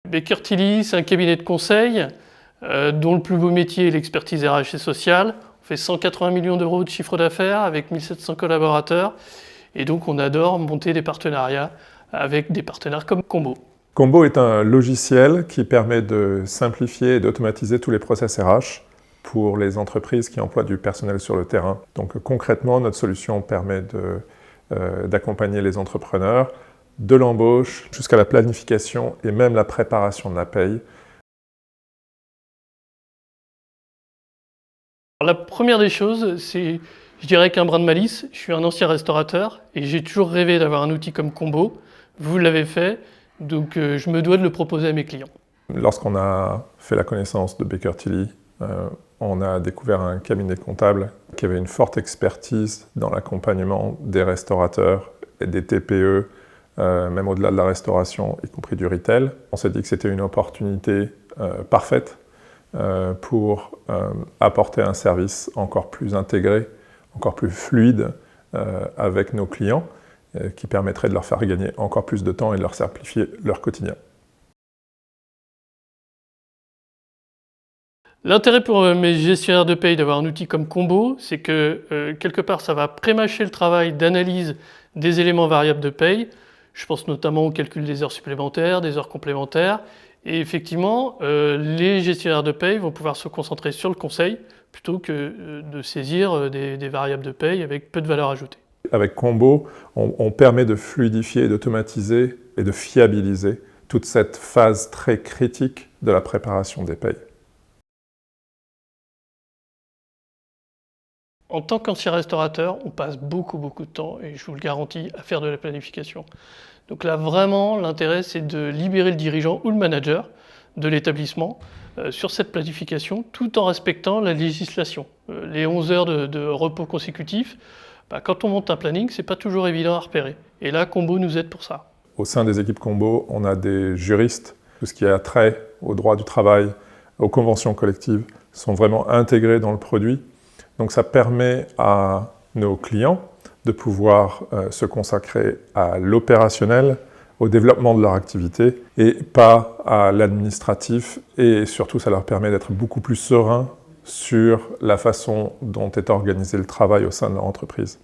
Baker Tilly, c'est un cabinet de conseil dont le plus beau métier est l'expertise RH et sociale. On fait 180 millions d'euros de chiffre d'affaires avec 1700 collaborateurs. Et donc on adore monter des partenariats avec des partenaires comme Combo. Combo est un logiciel qui permet de simplifier et d'automatiser tous les process RH pour les entreprises qui emploient du personnel sur le terrain. Donc concrètement, notre solution permet d'accompagner les entrepreneurs de l'embauche jusqu'à la planification et même la préparation de la paye. La première des choses, c'est, je dirais qu'un brin de malice. Je suis un ancien restaurateur et j'ai toujours rêvé d'avoir un outil comme Combo. Vous l'avez fait, donc je me dois de le proposer à mes clients. Lorsqu'on a fait la connaissance de Baker Tilly, on a découvert un cabinet comptable qui avait une forte expertise dans l'accompagnement des restaurateurs et des TPE, même au-delà de la restauration, y compris du retail. On s'est dit que c'était une opportunité parfaite pour apporter un service encore plus intégré, encore plus fluide avec nos clients, qui permettrait de leur faire gagner encore plus de temps et de leur simplifier leur quotidien. L'intérêt pour mes gestionnaires de paye d'avoir un outil comme Combo, c'est que quelque part ça va pré-mâcher le travail d'analyse des éléments variables de paye. Je pense notamment au calcul des heures supplémentaires, des heures complémentaires. Et effectivement, les gestionnaires de paye vont pouvoir se concentrer sur le conseil plutôt que de saisir des variables de paye avec peu de valeur ajoutée. Avec Combo, on permet de fluidifier, d'automatiser et de fiabiliser toute cette phase très critique de la préparation des payes. En tant qu'ancien restaurateur, on passe beaucoup de temps, et je vous le garantis, à faire de la planification. Donc là, vraiment, l'intérêt, c'est de libérer le dirigeant ou le manager de l'établissement sur cette planification, tout en respectant la législation. Les 11 heures de repos consécutifs, quand on monte un planning, c'est pas toujours évident à repérer. Et là, Combo nous aide pour ça. Au sein des équipes Combo, on a des juristes. Tout ce qui a trait au droit du travail, aux conventions collectives, sont vraiment intégrés dans le produit. Donc ça permet à nos clients de pouvoir se consacrer à l'opérationnel, au développement de leur activité et pas à l'administratif. Et surtout, ça leur permet d'être beaucoup plus sereins sur la façon dont est organisé le travail au sein de leur entreprise.